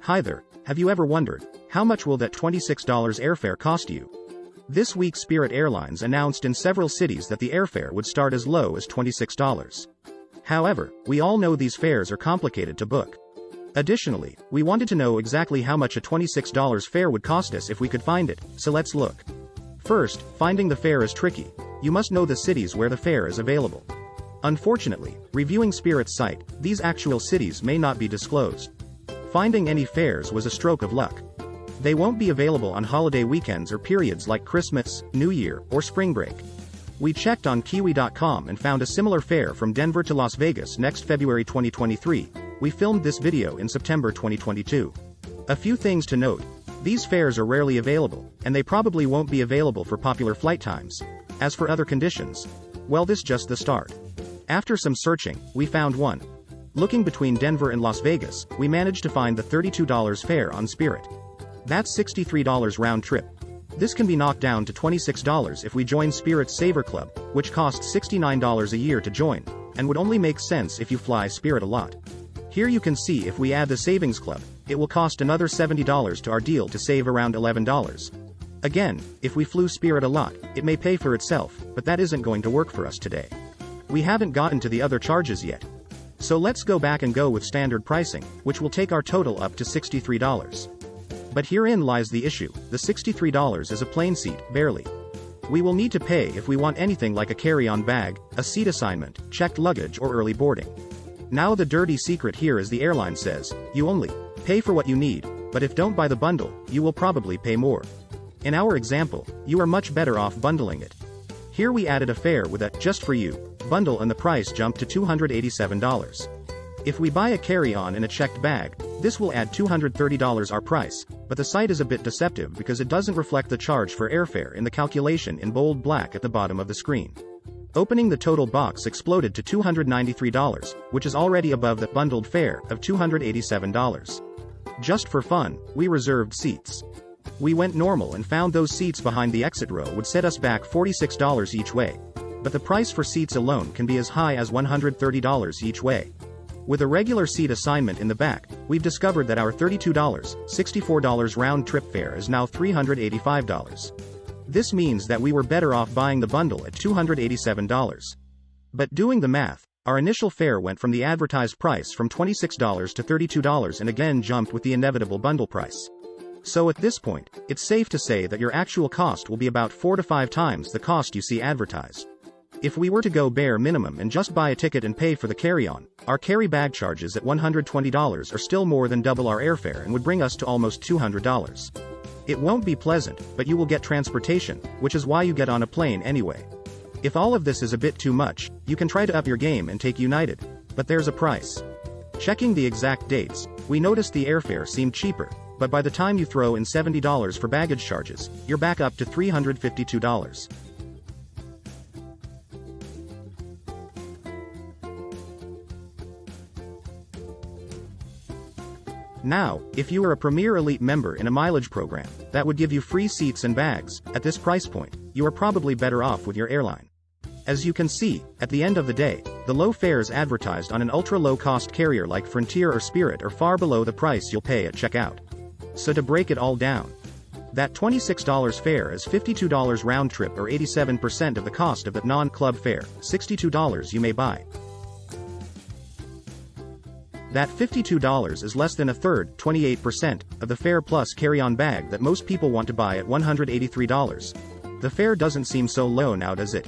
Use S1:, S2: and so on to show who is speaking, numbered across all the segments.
S1: Hi there, have you ever wondered, how much will that $26 airfare cost you? This week Spirit Airlines announced in several cities that the airfare would start as low as $26. However, we all know these fares are complicated to book. Additionally, we wanted to know exactly how much a $26 fare would cost us if we could find it, so let's look. First, finding the fare is tricky. You must know the cities where the fare is available. Unfortunately, reviewing Spirit's site, these actual cities may not be disclosed. Finding any fares was a stroke of luck. They won't be available on holiday weekends or periods like Christmas, New Year, or spring break. We checked on Kiwi.com and found a similar fare from Denver to Las Vegas next February 2023. We filmed this video in September 2022. A few things to note. These fares are rarely available, and they probably won't be available for popular flight times. As for other conditions, well, this just the start. After some searching, we found one. Looking between Denver and Las Vegas, we managed to find the $32 fare on Spirit. That's $63 round trip. This can be knocked down to $26 if we join Spirit's Saver Club, which costs $69 a year to join, and would only make sense if you fly Spirit a lot. Here you can see if we add the Savings Club, it will cost another $70 to our deal to save around $11. Again, if we flew Spirit a lot, it may pay for itself, but that isn't going to work for us today. We haven't gotten to the other charges yet. So let's go back and go with standard pricing, which will take our total up to $63. But herein lies the issue, the $63 is a plane seat, barely. We will need to pay if we want anything like a carry-on bag, a seat assignment, checked luggage or early boarding. Now the dirty secret here is the airline says, you only pay for what you need, but if don't buy the bundle, you will probably pay more. In our example, you are much better off bundling it. Here we added a fare with a just for you bundle and the price jumped to $287. If we buy a carry-on and a checked bag, this will add $230 our price, but the site is a bit deceptive because it doesn't reflect the charge for airfare in the calculation in bold black at the bottom of the screen. Opening the total box exploded to $293, which is already above the bundled fare of $287. Just for fun, we reserved seats. We went normal and found those seats behind the exit row would set us back $46 each way. But the price for seats alone can be as high as $130 each way. With a regular seat assignment in the back, we've discovered that our $32, $64 round-trip fare is now $385. This means that we were better off buying the bundle at $287. But doing the math, our initial fare went from the advertised price from $26 to $32 and again jumped with the inevitable bundle price. So at this point, it's safe to say that your actual cost will be about 4 to 5 times the cost you see advertised. If we were to go bare minimum and just buy a ticket and pay for the carry-on, our carry bag charges at $120 are still more than double our airfare and would bring us to almost $200. It won't be pleasant, but you will get transportation, which is why you get on a plane anyway. If all of this is a bit too much, you can try to up your game and take United. But there's a price. Checking the exact dates, we noticed the airfare seemed cheaper, but by the time you throw in $70 for baggage charges, you're back up to $352. Now, if you are a Premier Elite member in a mileage program, that would give you free seats and bags. At this price point, you are probably better off with your airline. As you can see, at the end of the day, the low fares advertised on an ultra-low-cost carrier like Frontier or Spirit are far below the price you'll pay at checkout. So to break it all down, that $26 fare is $52 round trip or 87% of the cost of the non-club fare, $62 you may buy. That $52 is less than a third, 28%, of the fare plus carry-on bag that most people want to buy at $183. The fare doesn't seem so low now, does it?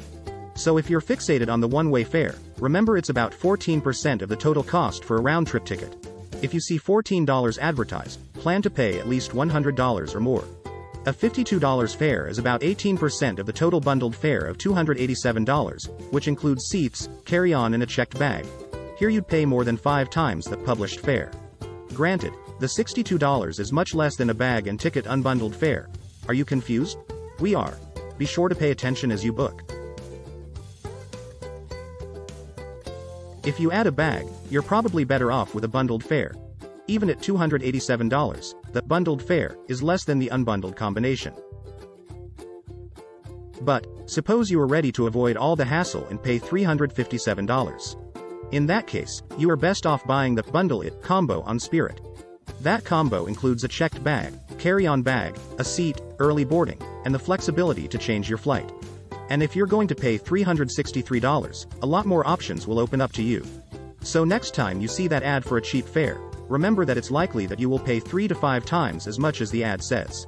S1: So if you're fixated on the one-way fare, remember it's about 14% of the total cost for a round-trip ticket. If you see $14 advertised, plan to pay at least $100 or more. A $52 fare is about 18% of the total bundled fare of $287, which includes seats, carry-on and a checked bag. Here you'd pay more than 5 times the published fare. Granted, the $62 is much less than a bag and ticket unbundled fare. Are you confused? We are. Be sure to pay attention as you book. If you add a bag, you're probably better off with a bundled fare. Even at $287, the bundled fare is less than the unbundled combination. But, suppose you are ready to avoid all the hassle and pay $357. In that case, you are best off buying the Bundle It combo on Spirit. That combo includes a checked bag, carry-on bag, a seat, early boarding, and the flexibility to change your flight. And if you're going to pay $363, a lot more options will open up to you. So next time you see that ad for a cheap fare, remember that it's likely that you will pay 3 to 5 times as much as the ad says.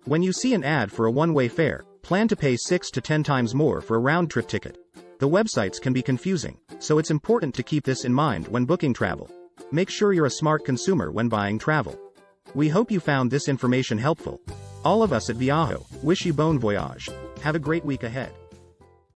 S1: When you see an ad for a one-way fare, plan to pay 6 to 10 times more for a round-trip ticket. The websites can be confusing, so it's important to keep this in mind when booking travel. Make sure you're a smart consumer when buying travel. We hope you found this information helpful. All of us at Viajo wish you bon voyage. Have a great week ahead.